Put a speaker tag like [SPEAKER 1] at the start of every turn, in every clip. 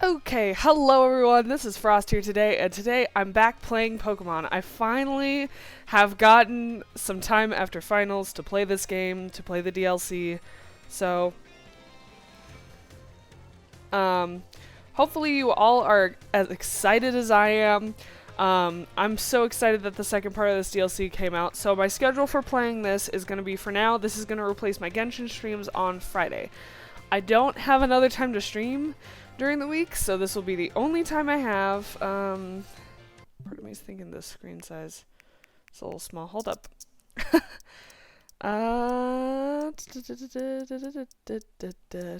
[SPEAKER 1] Okay, hello everyone, this is Frost here today, and today I'm back playing Pokemon. I finally have gotten some time after finals to play this game, to play the DLC, so, hopefully you all are as excited as I am. I'm so excited that the second part of this DLC came out, so my schedule for playing this is going to be, for now, this is going to replace my Genshin streams on Friday. I don't have another time to stream during the week, so this will be the only time I have. Part of me's thinking the screen size is a little small. Hold up.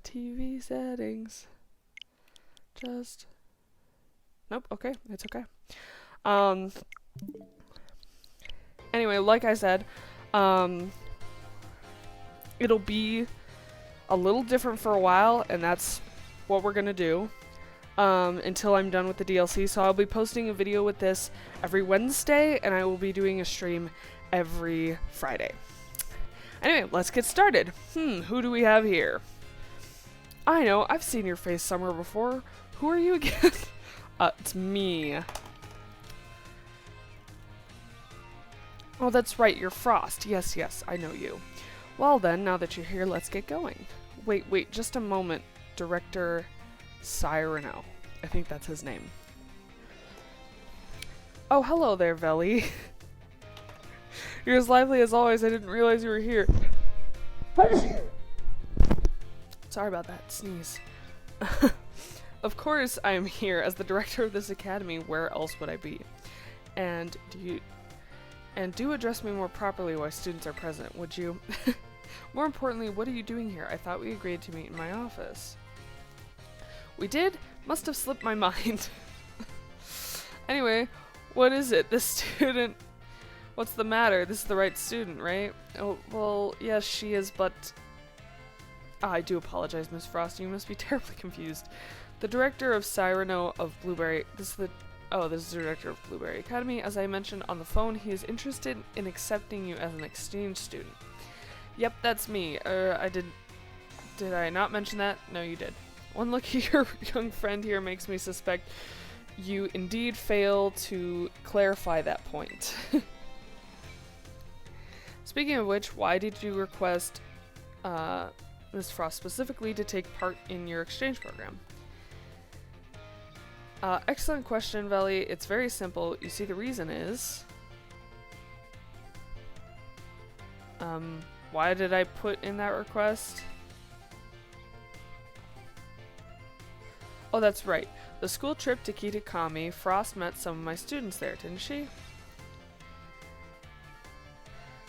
[SPEAKER 1] TV settings. Just. Nope, okay, it's okay. Anyway, like I said, it'll be a little different for a while, and that's what we're gonna do until I'm done with the DLC. So I'll be posting a video with this every Wednesday, and I will be doing a stream every Friday. Anyway, let's get started. Who do we have here? I know, I've seen your face somewhere before. Who are you again? It's me. Oh, that's right, you're Frost. Yes, I know you. Well then, now that you're here, let's get going. Wait, just a moment. Director Cyrano. I think that's his name. Oh, hello there, Veli. You're as lively as always. I didn't realize you were here. Sorry about that sneeze. Of course I am here as the director of this academy. Where else would I be? And do address me more properly while students are present, would you? More importantly, what are you doing here? I thought we agreed to meet in my office. We did? Must have slipped my mind. Anyway, what is it? This student... What's the matter? This is the right student, right? Oh, well, yes, she is, but... I do apologize, Miss Frost. You must be terribly confused. The director of Cyrano of Blueberry... This is the director of Blueberry Academy. As I mentioned on the phone, he is interested in accepting you as an exchange student. Yep, that's me. Did I not mention that? No, you did. One look at your young friend here makes me suspect you indeed fail to clarify that point. Speaking of which, why did you request Ms. Frost specifically to take part in your exchange program? Excellent question, Veli. It's very simple. You see, the reason is... why did I put in that request? Oh, that's right. The school trip to Kitakami, Frost met some of my students there, didn't she?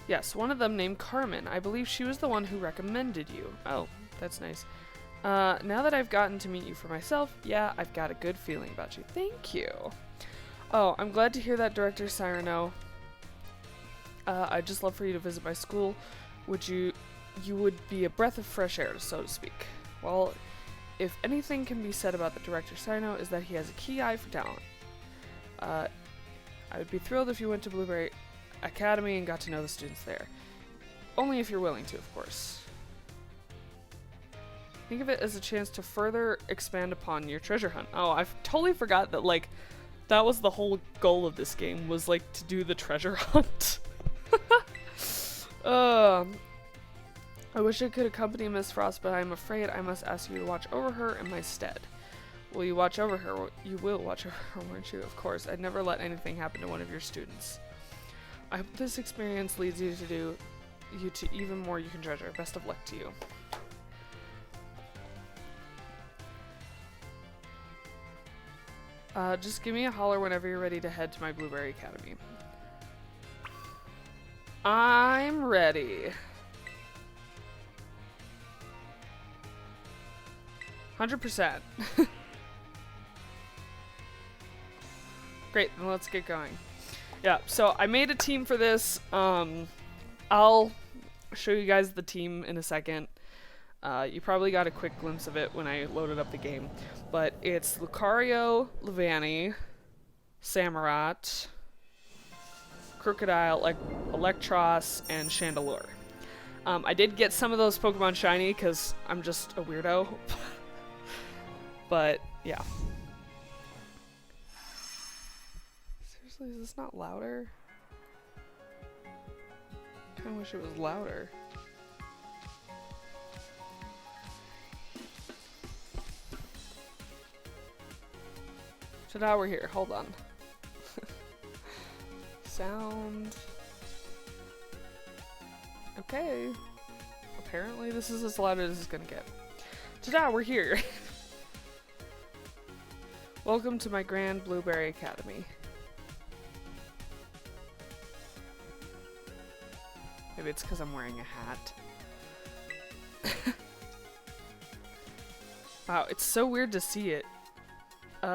[SPEAKER 1] Yes, one of them named Carmen. I believe she was the one who recommended you. Oh, that's nice. Now that I've gotten to meet you for myself, yeah, I've got a good feeling about you. Thank you. Oh, I'm glad to hear that, Director Cyrano. I'd just love for you to visit my school. You would be a breath of fresh air, so to speak. Well, if anything can be said about the Director Cyrano is that he has a key eye for talent. I would be thrilled if you went to Blueberry Academy and got to know the students there. Only if you're willing to, of course. Think of it as a chance to further expand upon your treasure hunt. Oh, I totally forgot that, like, that was the whole goal of this game, was, like, to do the treasure hunt. I wish I could accompany Miss Frost, but I'm afraid I must ask you to watch over her in my stead. Will you watch over her? You will watch over her, won't you? Of course. I'd never let anything happen to one of your students. I hope this experience leads you to even more you can treasure. Best of luck to you. Just give me a holler whenever you're ready to head to my Blueberry Academy. I'm ready. 100%. Great, then let's get going. Yeah, so I made a team for this. I'll show you guys the team in a second. You probably got a quick glimpse of it when I loaded up the game. But it's Lucario, Levani, Samurott, Crocodile, Electros, and Chandelure. I did get some of those Pokemon shiny because I'm just a weirdo. But Yeah. Seriously, is this not louder? I kinda wish it was louder. Ta-da, we're here. Hold on. Sound. Okay. Apparently this is as loud as it's gonna get. Ta-da, we're here. Welcome to my grand Blueberry Academy. Maybe it's because I'm wearing a hat. Wow, it's so weird to see it.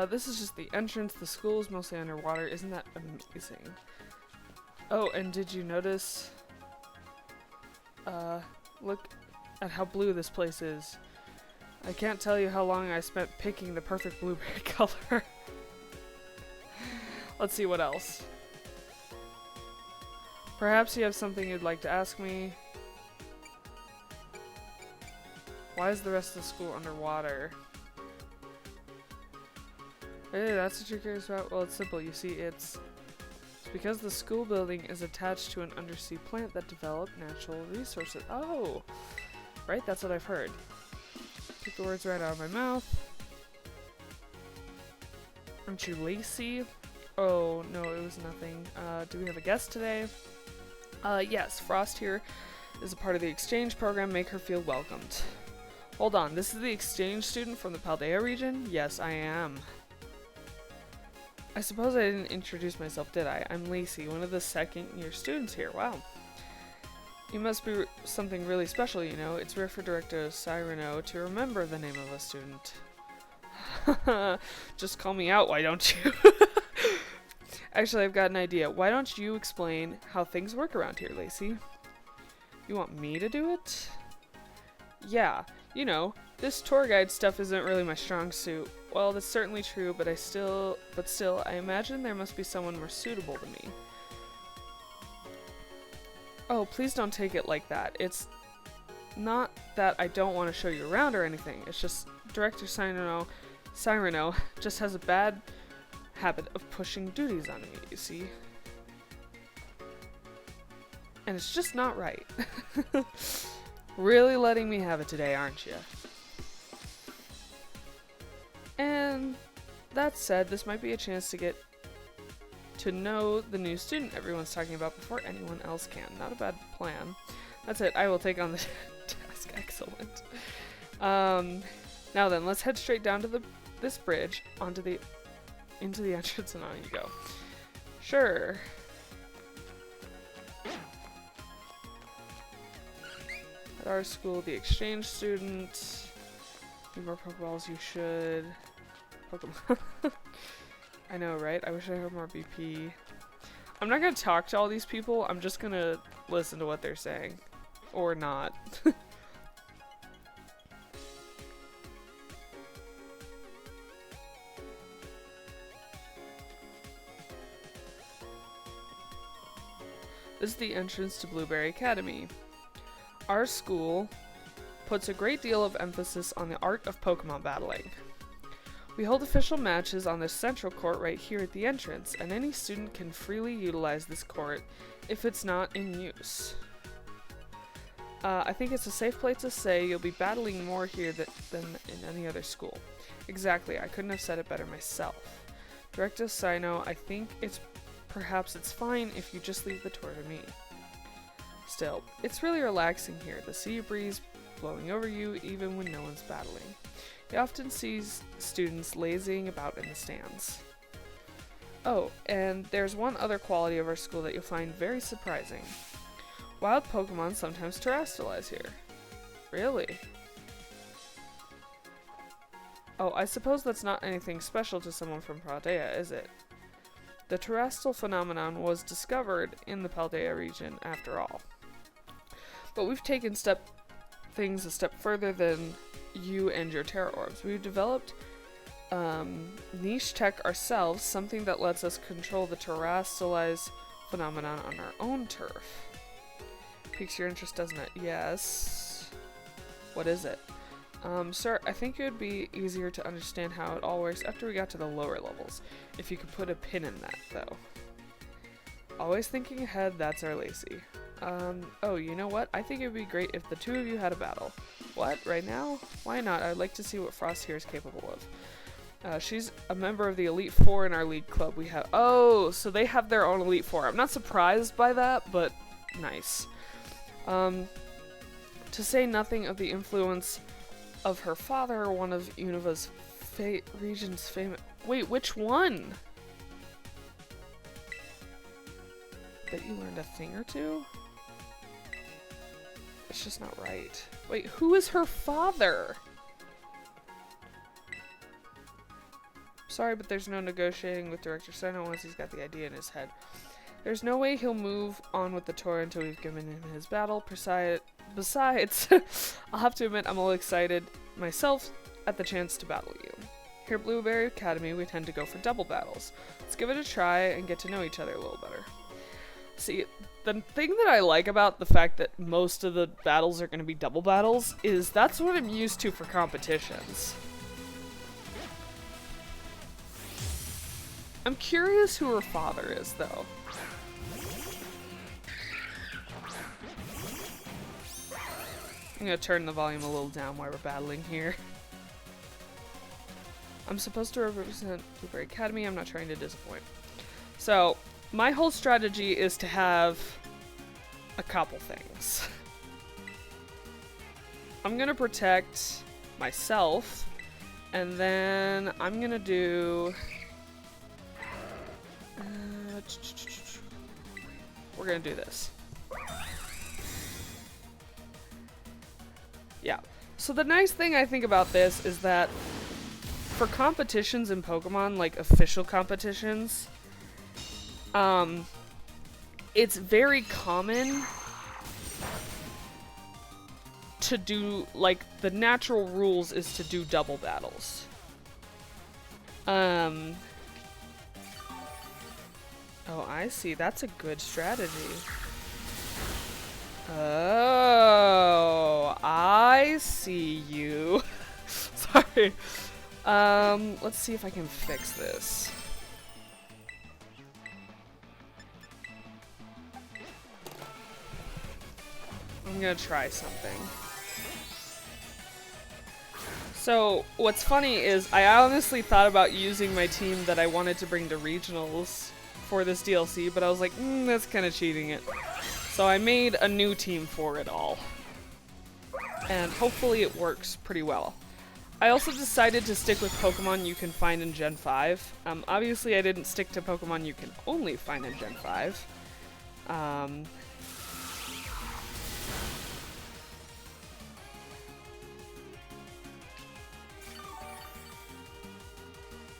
[SPEAKER 1] This is just the entrance. The school is mostly underwater. Isn't that amazing? Oh, and did you notice? Look at how blue this place is. I can't tell you how long I spent picking the perfect blueberry color. Let's see what else. Perhaps you have something you'd like to ask me. Why is the rest of the school underwater? Hey, that's what you're curious about? Well, it's simple. You see, it's because the school building is attached to an undersea plant that developed natural resources. Oh! Right? That's what I've heard. Took the words right out of my mouth. Aren't you Lacey? Oh, no, it was nothing. Do we have a guest today? Yes, Frost here is a part of the exchange program. Make her feel welcomed. Hold on, this is the exchange student from the Paldea region? Yes, I am. I suppose I didn't introduce myself, did I? I'm Lacey, one of the second-year students here. Wow. You must be something really special, you know. It's rare for Director Cyrano to remember the name of a student. Just call me out, why don't you? Actually, I've got an idea. Why don't you explain how things work around here, Lacey? You want me to do it? Yeah, you know, this tour guide stuff isn't really my strong suit. Well, that's certainly true, but still, I imagine there must be someone more suitable to me. Oh, please don't take it like that. It's not that I don't want to show you around or anything. It's just Director Cyrano just has a bad habit of pushing duties on me, you see. And it's just not right. Really letting me have it today, aren't you? And that said, this might be a chance to get to know the new student everyone's talking about before anyone else can. Not a bad plan. That's it. I will take on the task. Excellent. Now then, let's head straight down to this bridge into the entrance, and on you go. Sure. At our school, the exchange student. Need more Pokeballs, you should. Pokemon. I know, right? I wish I had more BP. I'm not gonna talk to all these people. I'm just gonna listen to what they're saying. Or not. This is the entrance to Blueberry Academy. Our school puts a great deal of emphasis on the art of Pokemon battling. We hold official matches on the central court right here at the entrance, and any student can freely utilize this court if it's not in use. I think it's a safe place to say you'll be battling more here than in any other school. Exactly, I couldn't have said it better myself. Director Sino, I think perhaps it's fine if you just leave the tour to me. Still, it's really relaxing here, the sea breeze blowing over you even when no one's battling. You often see students lazying about in the stands. Oh, and there's one other quality of our school that you'll find very surprising. Wild Pokemon sometimes terrestrialize here. Really? Oh, I suppose that's not anything special to someone from Paldea, is it? The terrestrial phenomenon was discovered in the Paldea region, after all. But we've taken things a step further than you and your Terra Orbs. We've developed niche tech ourselves, something that lets us control the terrestrialized phenomenon on our own turf. Piques your interest, doesn't it? Yes. What is it? Sir, I think it would be easier to understand how it all works after we got to the lower levels. If you could put a pin in that, though. Always thinking ahead, that's our Lacey. Oh, you know what? I think it would be great if the two of you had a battle. What? Right now? Why not? I'd like to see what Frost here is capable of. She's a member of the Elite Four in our league club. We have— oh, so they have their own Elite Four. I'm not surprised by that, but nice. To say nothing of the influence of her father, one of Unova's region's famous— wait, which one? Bet you learned a thing or two? It's just not right. Wait, who is her father? Sorry, but there's no negotiating with Director Seno once he's got the idea in his head. There's no way he'll move on with the tour until we've given him his battle. Besides, I'll have to admit I'm all excited myself at the chance to battle you. Here at Blueberry Academy, we tend to go for double battles. Let's give it a try and get to know each other a little better. See, the thing that I like about the fact that most of the battles are going to be double battles is that's what I'm used to for competitions. I'm curious who her father is, though. I'm gonna turn the volume a little down while we're battling here. I'm supposed to represent Blueberry Academy. I'm not trying to disappoint. So, my whole strategy is to have a couple things. I'm gonna protect myself, and then I'm gonna do... we're gonna do this. Yeah. So the nice thing I think about this is that for competitions in Pokemon, like official competitions, it's very common to do, like, the natural rules is to do double battles. Oh, I see. That's a good strategy. Oh, I see you. Sorry. Let's see if I can fix this. I'm gonna try something. So, what's funny is I honestly thought about using my team that I wanted to bring to regionals for this DLC, but I was like, that's kind of cheating it. So I made a new team for it all. And hopefully it works pretty well. I also decided to stick with Pokemon you can find in Gen 5. Obviously I didn't stick to Pokemon you can only find in Gen 5.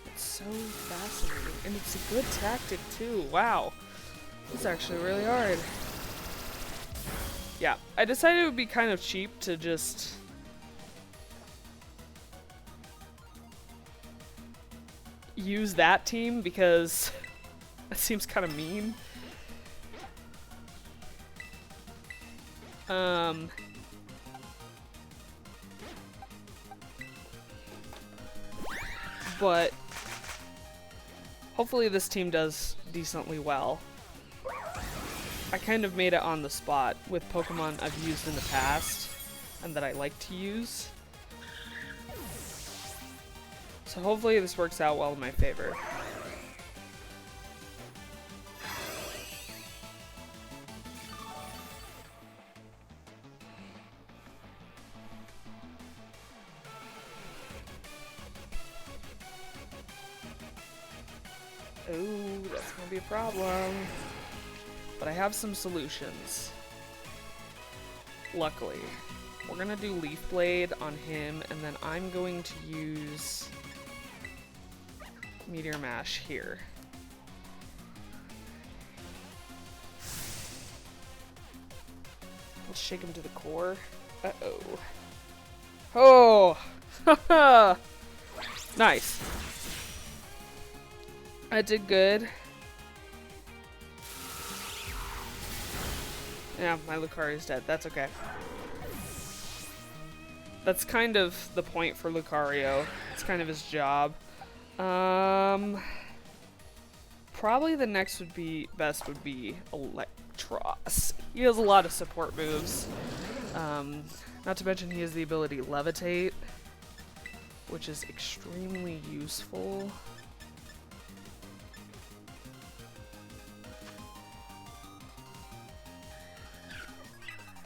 [SPEAKER 1] It's so fascinating. And it's a good tactic too. Wow. It's actually really hard. Yeah, I decided it would be kind of cheap to just use that team because that seems kind of mean. But hopefully this team does decently well. I kind of made it on the spot with Pokemon I've used in the past and that I like to use. So hopefully this works out well in my favor. Ooh, that's gonna be a problem. But I have some solutions. Luckily. We're gonna do Leaf Blade on him, and then I'm going to use Meteor Mash here. Let's shake him to the core. Uh-oh. Oh! Nice. I did good. Yeah, my Lucario's dead. That's okay. That's kind of the point for Lucario. It's kind of his job. Probably the next would be Electros. He has a lot of support moves. Not to mention he has the ability Levitate, which is extremely useful.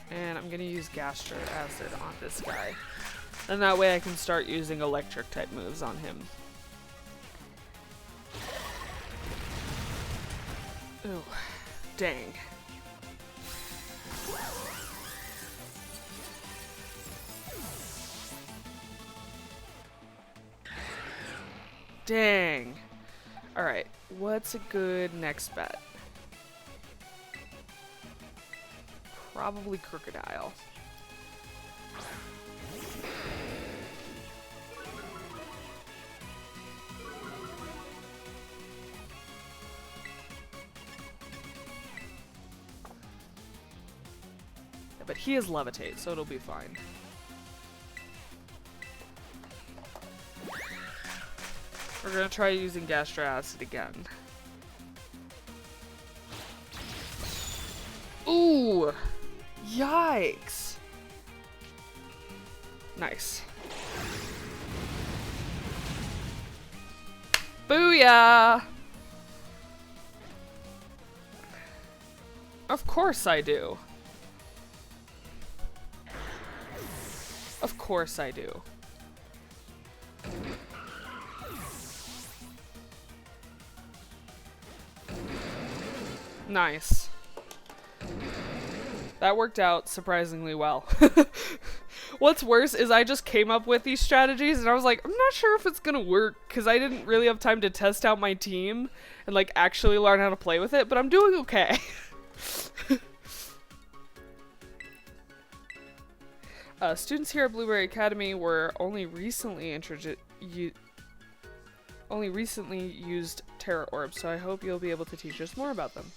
[SPEAKER 1] And I'm gonna use Gastric Acid on this guy. And that way I can start using electric type moves on him. Ooh, dang. Dang. Alright, what's a good next bet? Probably Crocodile. But he has Levitate, so it'll be fine. We're gonna try using Gastro Acid again. Ooh! Yikes! Nice. Booyah! Of course I do. Of course I do. Nice. That worked out surprisingly well. What's worse is I just came up with these strategies and I was like, I'm not sure if it's gonna work because I didn't really have time to test out my team and like actually learn how to play with it, but I'm doing okay. Students here at Blueberry Academy were only recently used Terra Orbs, so I hope you'll be able to teach us more about them.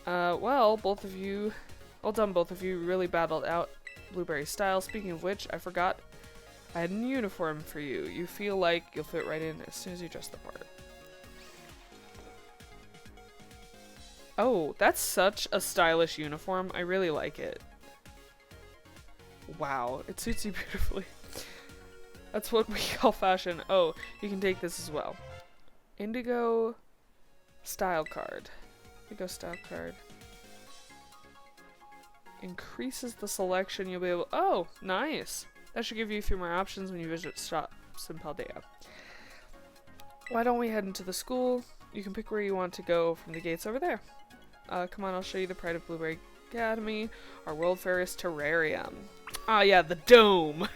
[SPEAKER 1] Well done, both of you. Really battled out Blueberry style. Speaking of which, I forgot I had a uniform for you. You feel like you'll fit right in as soon as you dress the part. Oh, that's such a stylish uniform. I really like it. Wow, it suits you beautifully. That's what we call fashion. Oh, you can take this as well. Indigo style card. Indigo style card. Increases the selection you'll be able. Oh, nice. That should give you a few more options when you visit shops in Paldea. Why don't we head into the school? You can pick where you want to go from the gates over there. Come on, I'll show you the pride of Blueberry Academy, our world famous terrarium. Ah, yeah, the dome.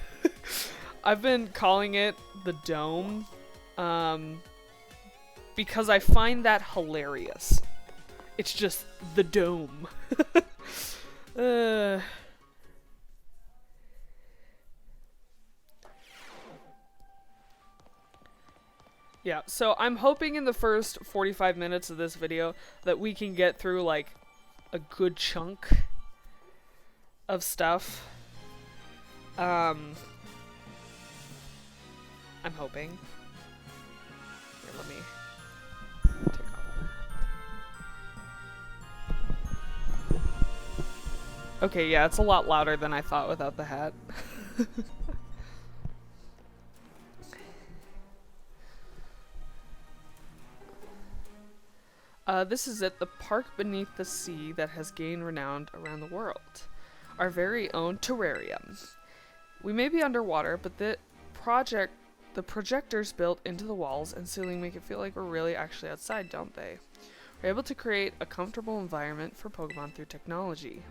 [SPEAKER 1] I've been calling it the dome, because I find that hilarious. It's just the dome. Yeah, so I'm hoping in the first 45 minutes of this video that we can get through like a good chunk of stuff. I'm hoping. Here, let me take off. Okay, yeah, it's a lot louder than I thought without the hat. This is it, the park beneath the sea that has gained renown around the world. Our very own terrarium. We may be underwater, but the projectors built into the walls and ceiling make it feel like we're really actually outside, don't they? We're able to create a comfortable environment for Pokemon through technology.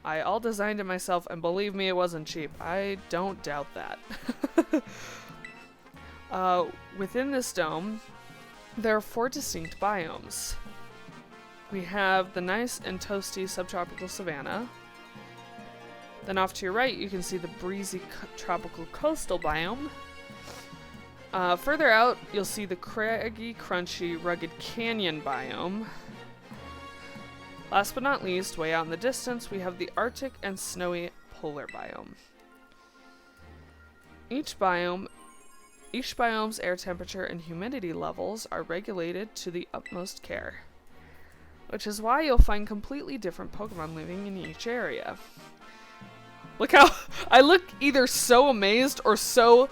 [SPEAKER 1] I all designed it myself, and believe me, it wasn't cheap. I don't doubt that. Within this dome, there are 4 distinct biomes. We have the nice and toasty subtropical savanna. Then off to your right, you can see the breezy tropical coastal biome. Further out, you'll see the craggy, crunchy, rugged canyon biome. Last but not least, way out in the distance, we have the Arctic and snowy polar biome. Each biome Each biome's air temperature and humidity levels are regulated to the utmost care, which is why you'll find completely different Pokemon living in each area. Look how I look either so amazed or so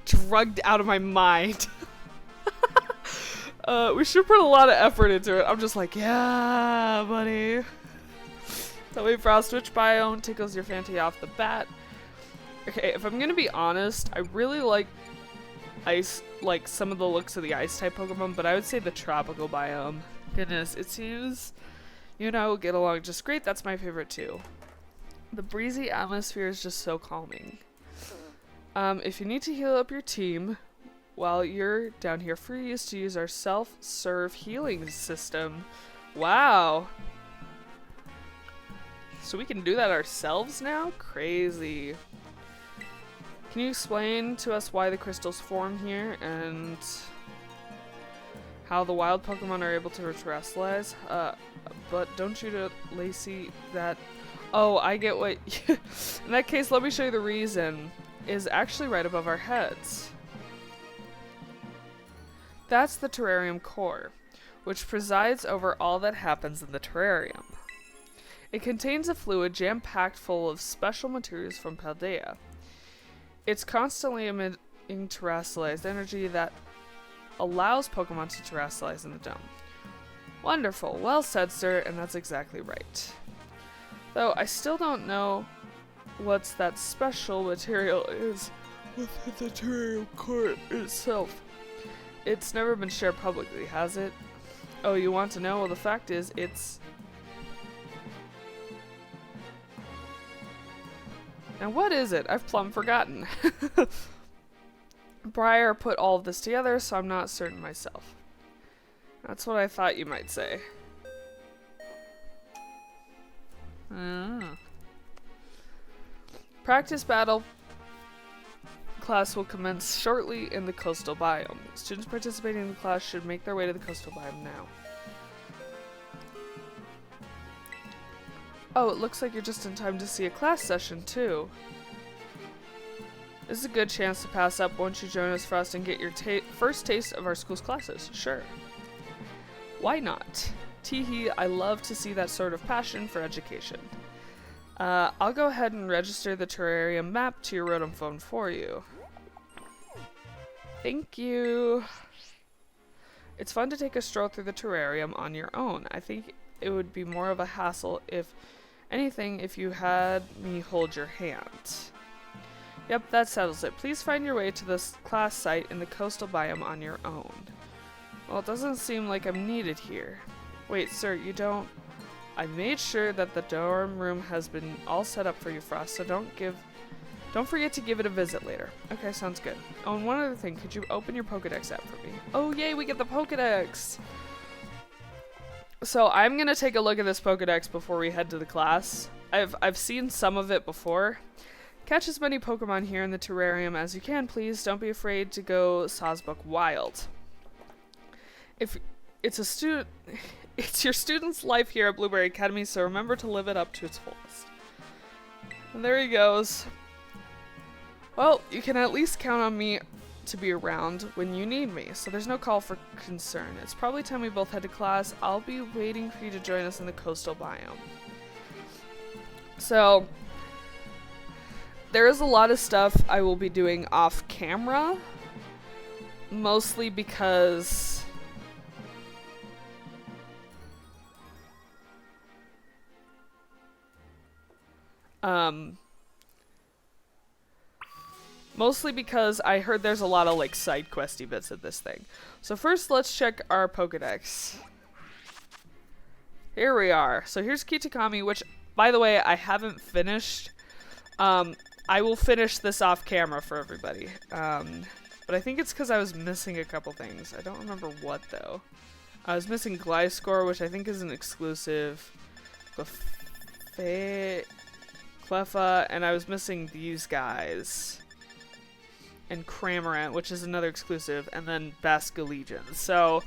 [SPEAKER 1] drugged out of my mind. We should put a lot of effort into it. I'm just like, yeah, buddy. Tell me Frost, which biome tickles your fancy off the bat? Okay, if I'm gonna be honest, I really like ice, like some of the looks of the ice type Pokemon, but I would say the tropical biome. Goodness, it seems you and I will get along just great. That's my favorite too. The breezy atmosphere is just so calming. If you need to heal up your team while you're down here, free is to use our self-serve healing system. Wow. So we can do that ourselves now? Crazy. Can you explain to us why the crystals form here and how the wild Pokemon are able to terrestrialize? But don't you know, Lacey, that... Oh, I get what... In that case, let me show you the reason. Is actually right above our heads. That's the terrarium core, which presides over all that happens in the terrarium. It contains a fluid jam-packed full of special materials from Paldea. It's constantly emitting terrestrialized energy that allows Pokemon to terrestrialize in the dome. Wonderful, well said, sir, and that's exactly right. Though I still don't know what that special material is within the terrarium core itself. It's never been shared publicly, has it? Oh, you want to know? Well, the fact is, it's... Now what is it? I've plumb forgotten. Briar put all of this together, so I'm not certain myself. That's what I thought you might say. Practice battle class will commence shortly in the coastal biome. Students participating in the class should make their way to the coastal biome now. Oh, it looks like you're just in time to see a class session, too. This is a good chance to pass up once you join us, Frost, and get your first taste of our school's classes. Sure. Why not? Teehee, I love to see that sort of passion for education. I'll go ahead and register the terrarium map to your Rotom phone for you. Thank you. It's fun to take a stroll through the terrarium on your own. I think it would be more of a hassle, if anything, if you had me hold your hand. Yep, that settles it. Please find your way to this class site in the coastal biome on your own. Well, it doesn't seem like I'm needed here. Wait, sir, you don't... I made sure that the dorm room has been all set up for you, Frost, so don't forget to give it a visit later. Okay, sounds good. Oh, and one other thing, could you open your Pokedex app for me? Oh, yay, we get the Pokedex! So I'm gonna take a look at this Pokedex before we head to the class. I've seen some of it before. Catch as many Pokemon here in the terrarium as you can, please. Don't be afraid to go Sawsbuck wild. If it's a student... It's your student's life here at Blueberry Academy, so remember to live it up to its fullest. And there he goes. Well, you can at least count on me to be around when you need me, so there's no call for concern. It's probably time we both head to class. I'll be waiting for you to join us in the coastal biome. So, there is a lot of stuff I will be doing off camera, mostly because... mostly because I heard there's a lot of like side questy bits of this thing. So first let's check our Pokedex. Here we are. So here's Kitakami, which by the way I haven't finished. I will finish this off camera for everybody. But I think it's because I was missing a couple things. I don't remember what though. I was missing Gliscor, which I think is an exclusive. Cleffa, and I was missing these guys. And Cramorant, which is another exclusive, and then Basculegion. So,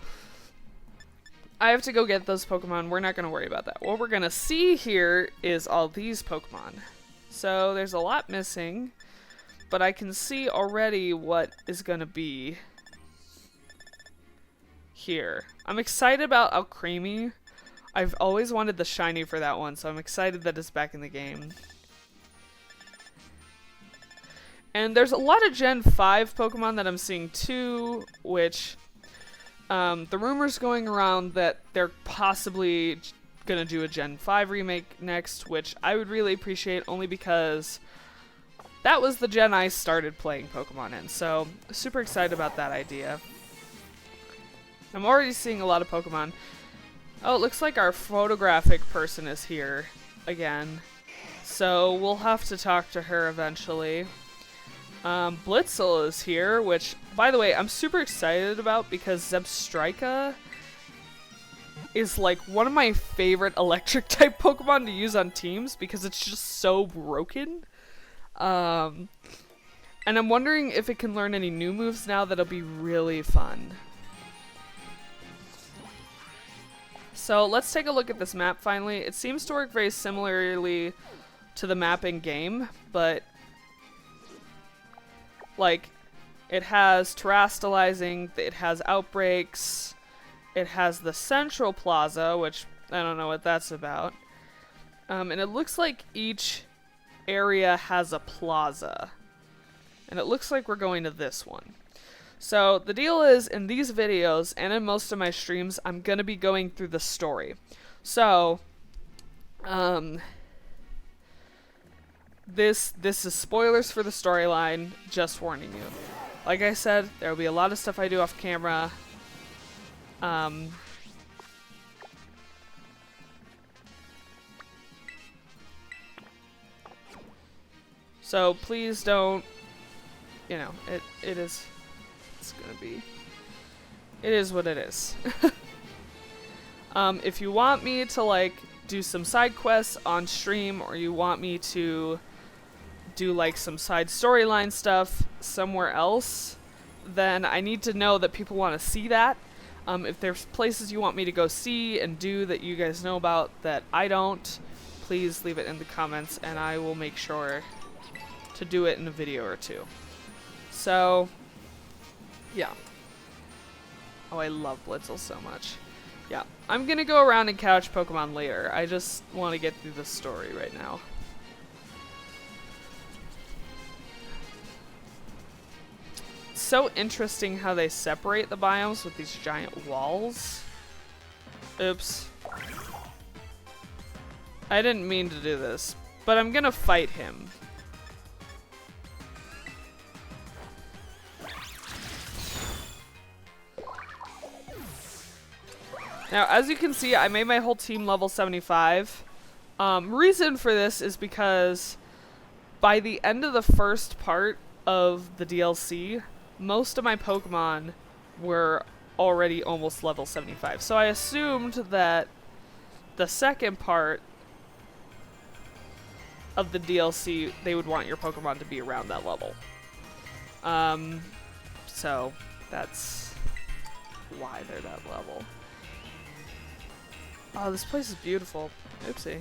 [SPEAKER 1] I have to go get those Pokemon. We're not going to worry about that. What we're going to see here is all these Pokemon. So, there's a lot missing, but I can see already what is gonna be here. I'm excited about Alcremie. I've always wanted the shiny for that one, so I'm excited that it's back in the game. And there's a lot of Gen 5 Pokemon that I'm seeing too, which the rumors going around that they're possibly gonna do a Gen 5 remake next, which I would really appreciate only because that was the gen I started playing Pokemon in, so super excited about that idea. I'm already seeing a lot of Pokemon. Oh, it looks like our photographic person is here again, so we'll have to talk to her eventually. Blitzel is here, which, by the way, I'm super excited about because Zebstrika is like one of my favorite electric type Pokemon to use on teams because it's just so broken. And I'm wondering if it can learn any new moves now. That'll be really fun. So let's take a look at this map finally. It seems to work very similarly to the map in game, but like it has terastallizing, it has outbreaks, it has the central plaza, which I don't know what that's about. And it looks like each area has a plaza. And it looks like we're going to this one. So the deal is, in these videos and in most of my streams, I'm going to be going through the story. So, this is spoilers for the storyline, just warning you. Like I said, there will be a lot of stuff I do off camera. So please don't, you know, it is, it's gonna be, it is what it is. If you want me to like do some side quests on stream, or you want me to do like some side storyline stuff somewhere else, then I need to know that people want to see that. If there's places you want me to go see and do that you guys know about that I don't, please leave it in the comments and I will make sure to do it in a video or two. So, yeah. Oh, I love Blitzel so much. Yeah, I'm gonna go around and catch Pokemon later. I just want to get through the story right now. It's so interesting how they separate the biomes with these giant walls. Oops. I didn't mean to do this, but I'm gonna fight him. Now, as you can see, I made my whole team level 75. Reason for this is because by the end of the first part of the DLC, most of my Pokemon were already almost level 75. So I assumed that the second part of the DLC, they would want your Pokemon to be around that level. So that's why they're that level. Oh, this place is beautiful. Oopsie.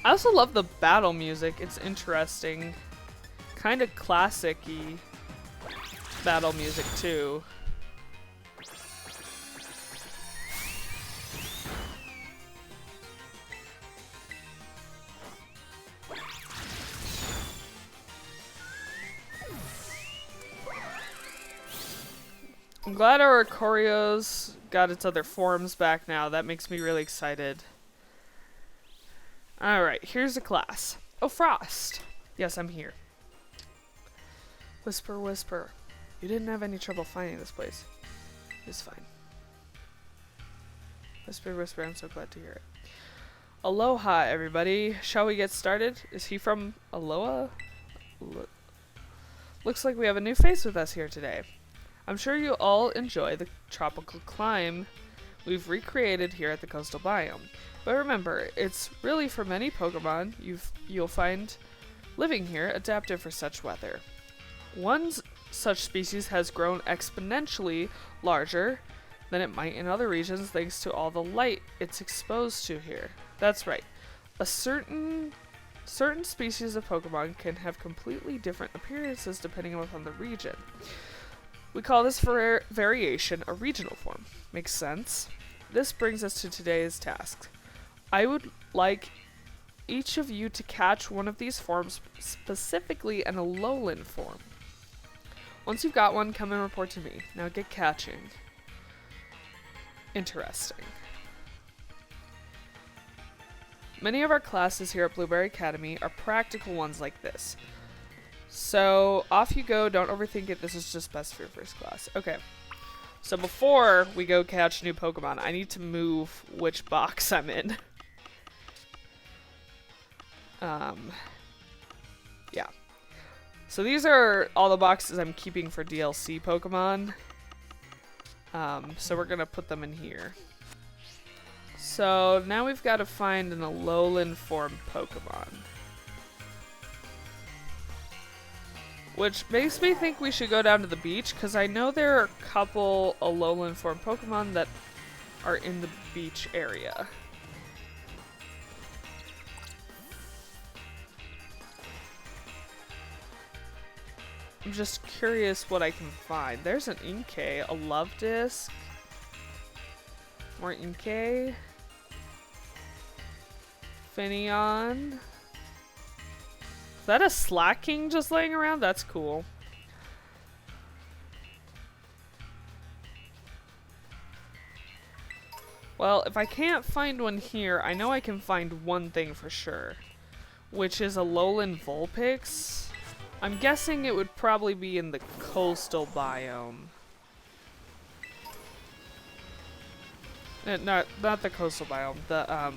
[SPEAKER 1] I also love the battle music. It's interesting. Kind of classic-y battle music, too. I'm glad our Corio's got its other forms back now. That makes me really excited. Alright, here's a class. Oh, Frost. Yes, I'm here. Whisper, whisper. You didn't have any trouble finding this place. It's fine. Whisper, whisper. I'm so glad to hear it. Aloha, everybody. Shall we get started? Is he from Aloha? Looks like we have a new face with us here today. I'm sure you all enjoy the tropical climb we've recreated here at the coastal biome. But remember, it's really for many Pokemon you'll find living here adapted for such weather. One such species has grown exponentially larger than it might in other regions thanks to all the light it's exposed to here. That's right. A certain Certain species of Pokemon can have completely different appearances depending upon the region. We call this variation a regional form. Makes sense. This brings us to today's task. I would like each of you to catch one of these forms, specifically an Alolan form. Once you've got one, come and report to me. Now get catching. Interesting. Many of our classes here at Blueberry Academy are practical ones like this. So, off you go, don't overthink it, this is just best for your first class. Okay. So before we go catch new Pokemon, I need to move which box I'm in. Yeah. So these are all the boxes I'm keeping for DLC Pokemon. So we're gonna put them in here. So now we've got to find an Alolan form Pokemon. Which makes me think we should go down to the beach, because I know there are a couple Alolan form Pokemon that are in the beach area. I'm just curious what I can find. There's an Inkay, a Love Disc. More Inkay. Finneon. Is that a Slacking just laying around? That's cool. Well, if I can't find one here, I know I can find one thing for sure, which is a Alolan Vulpix. I'm guessing it would probably be in the coastal biome. Not the coastal biome, the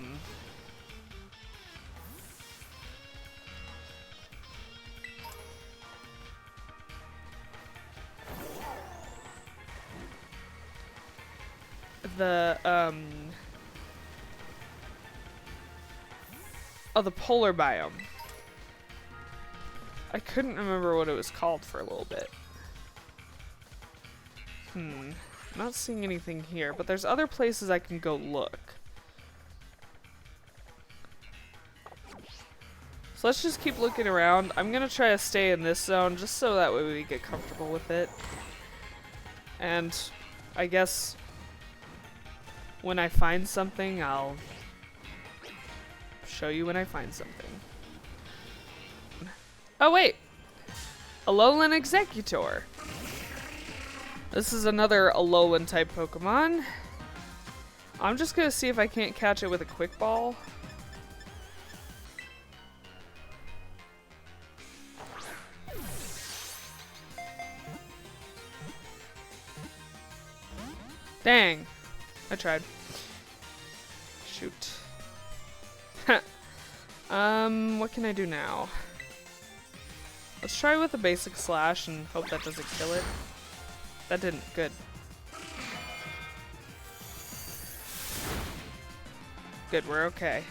[SPEAKER 1] polar biome. I couldn't remember what it was called for a little bit. Not seeing anything here, but there's other places I can go look. So let's just keep looking around. I'm gonna try to stay in this zone just so that way we get comfortable with it. And I guess when I find something, I'll show you when I find something. Oh wait! Alolan Executor! This is another Alolan type Pokemon. I'm just gonna see if I can't catch it with a Quick Ball. Dang! I tried. Shoot. What can I do now? Let's try with a basic slash and hope that doesn't kill it. That didn't. Good. Good, we're okay.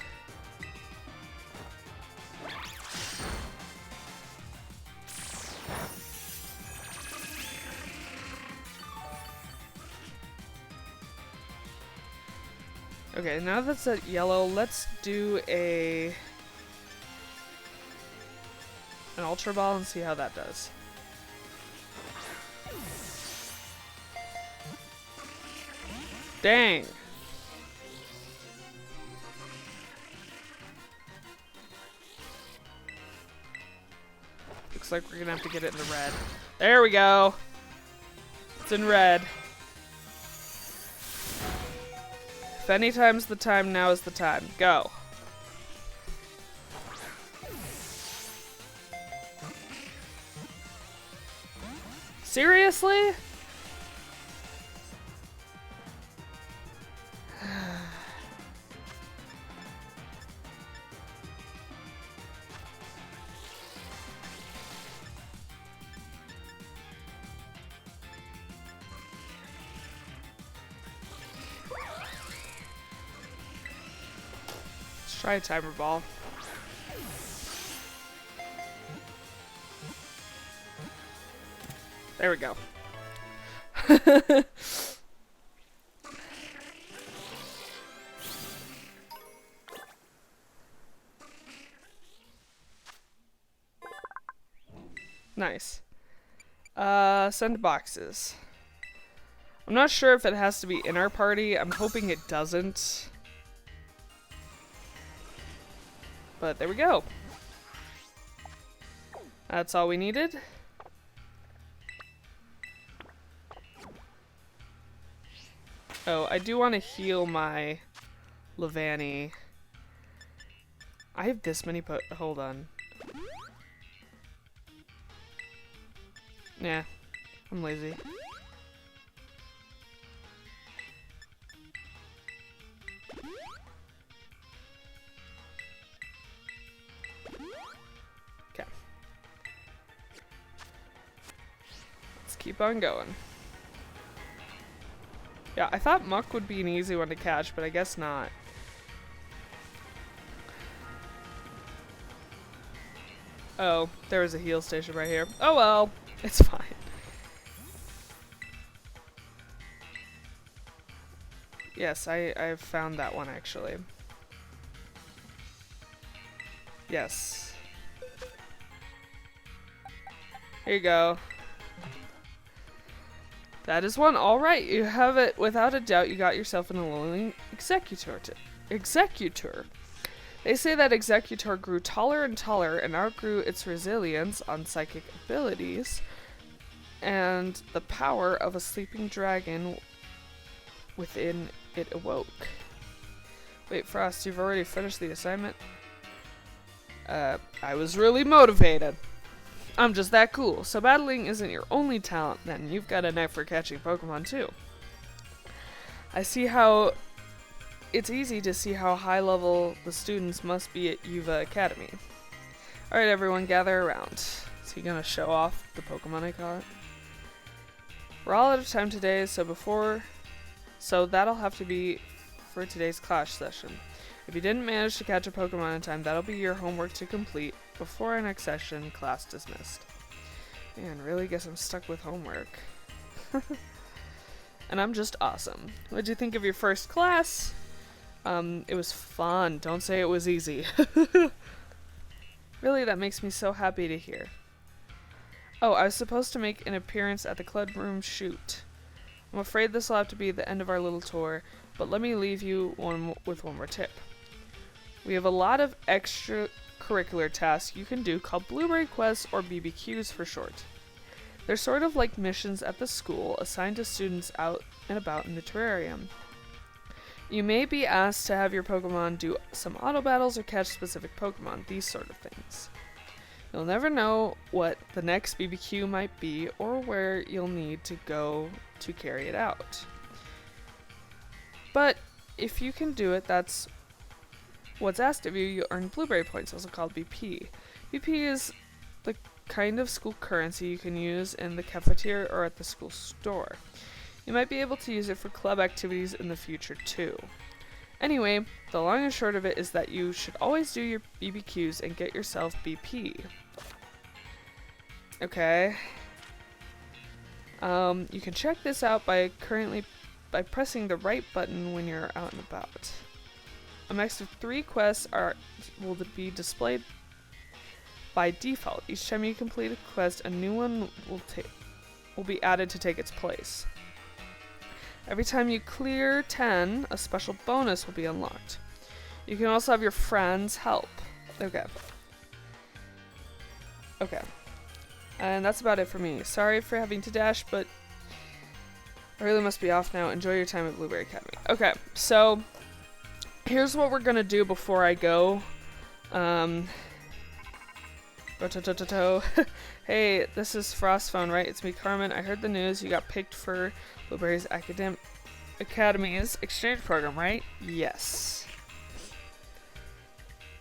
[SPEAKER 1] Okay, now that's at yellow, let's do an Ultra Ball and see how that does. Dang! Looks like we're gonna have to get it in the red. There we go! It's in red. If any time's the time, now is the time. Go! Seriously? Let's try a timer ball. There we go. Nice. Send boxes. I'm not sure if it has to be in our party. I'm hoping it doesn't. But there we go. That's all we needed. Oh, I do want to heal my Levani. I have this many hold on. Nah, I'm lazy. Okay. Let's keep on going. Yeah, I thought Muck would be an easy one to catch, but I guess not. Oh, there was a heal station right here. Oh well, it's fine. Yes, I've found that one actually. Yes. Here you go. That is one. Alright, you have it. Without a doubt, you got yourself an alluring executor. They say that Executor grew taller and taller and outgrew its resilience on psychic abilities, and the power of a sleeping dragon within it awoke. Wait, Frost, you've already finished the assignment? I was really motivated. I'm just that cool. So battling isn't your only talent then. You've got a knack for catching Pokemon too. I see how it's easy to see how high level the students must be at Yuva Academy. Alright everyone, gather around. Is he gonna show off the Pokemon I caught? We're all out of time today, so that'll have to be for today's class session. If you didn't manage to catch a Pokemon in time, that'll be your homework to complete before our next session. Class dismissed. Man, really guess I'm stuck with homework. And I'm just awesome. What'd you think of your first class? It was fun. Don't say it was easy. Really, that makes me so happy to hear. Oh, I was supposed to make an appearance at the club room shoot. I'm afraid this will have to be the end of our little tour, but let me leave you with one more tip. We have a lot of extracurricular tasks you can do called Blueberry Quests, or BBQs for short. They're sort of like missions at the school assigned to students out and about in the terrarium. You may be asked to have your Pokemon do some auto battles or catch specific Pokemon, these sort of things. You'll never know what the next BBQ might be or where you'll need to go to carry it out. But if you can do it, that's what's asked of you, you'll earn Blueberry Points, also called BP. BP is the kind of school currency you can use in the cafeteria or at the school store. You might be able to use it for club activities in the future too. Anyway, the long and short of it is that you should always do your BBQs and get yourself BP. Okay. You can check this out by pressing the right button when you're out and about. A max of 3 quests will be displayed by default. Each time you complete a quest, a new one will be added to take its place. Every time you clear 10, a special bonus will be unlocked. You can also have your friends help. Okay. And that's about it for me. Sorry for having to dash, but I really must be off now. Enjoy your time at Blueberry Academy. Okay, so here's what we're gonna do before I go. Hey, this is Frost's phone, right? It's me, Carmen. I heard the news. You got picked for Blueberry's Academy's exchange program, right? Yes.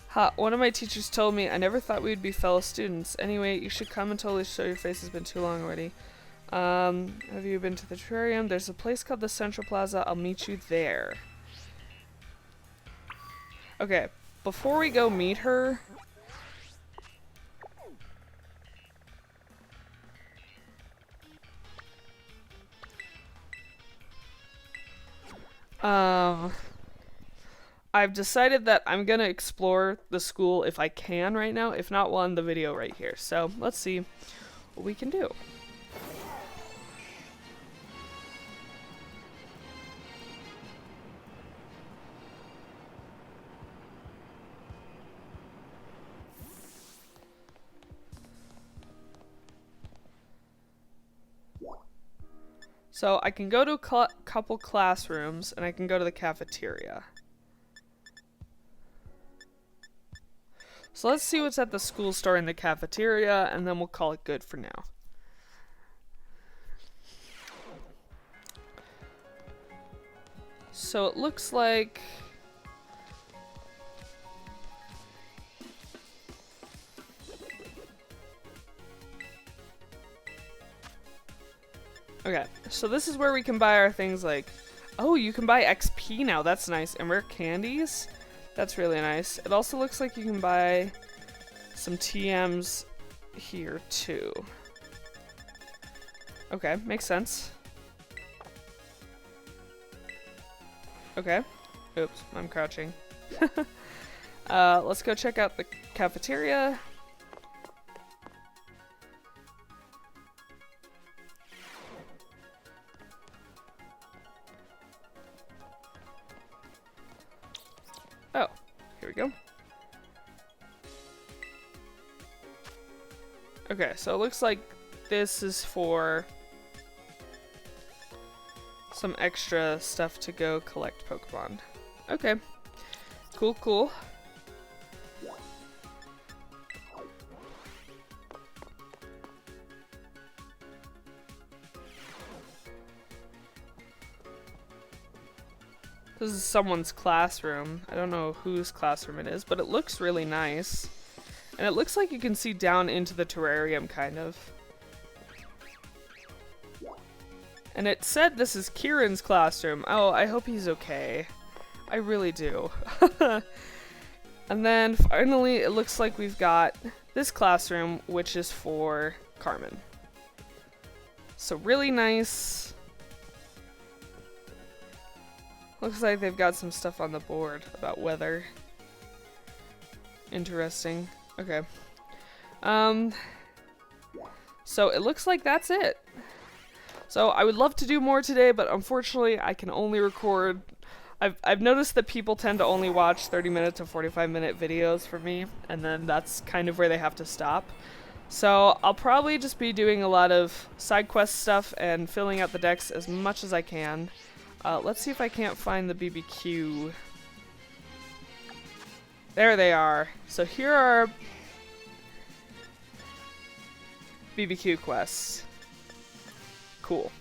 [SPEAKER 1] Ha, one of my teachers told me. I never thought we'd be fellow students. Anyway, you should come and totally show your face. It's been too long already. Have you been to the terrarium? There's a place called the Central Plaza. I'll meet you there. Okay, before we go meet her, I've decided that I'm gonna explore the school if I can right now. If not, we'll end the video right here. So let's see what we can do. So I can go to a couple classrooms, and I can go to the cafeteria. So let's see what's at the school store in the cafeteria, and then we'll call it good for now. So it looks like... Okay, so this is where we can buy our things like... Oh, you can buy XP now, that's nice. And rare candies? That's really nice. It also looks like you can buy some TMs here too. Okay, makes sense. Okay. Oops, I'm crouching. Let's go check out the cafeteria. Oh, here we go. Okay, so it looks like this is for some extra stuff to go collect Pokemon. Okay, cool, cool. This is someone's classroom. I don't know whose classroom it is, but it looks really nice. And it looks like you can see down into the terrarium, kind of. And it said this is Kieran's classroom. Oh, I hope he's okay. I really do. And then finally, it looks like we've got this classroom, which is for Carmen. So really nice. Looks like they've got some stuff on the board about weather. Interesting. Okay. So it looks like that's it. So I would love to do more today, but unfortunately I can only record... I've noticed that people tend to only watch 30-minute to 45-minute videos for me, and then that's kind of where they have to stop. So I'll probably just be doing a lot of side quest stuff and filling out the decks as much as I can. Let's see if I can't find the BBQ. There they are. So here are BBQ quests. Cool.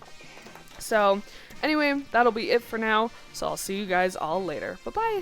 [SPEAKER 1] So anyway, that'll be it for now. So I'll see you guys all later. Bye-bye.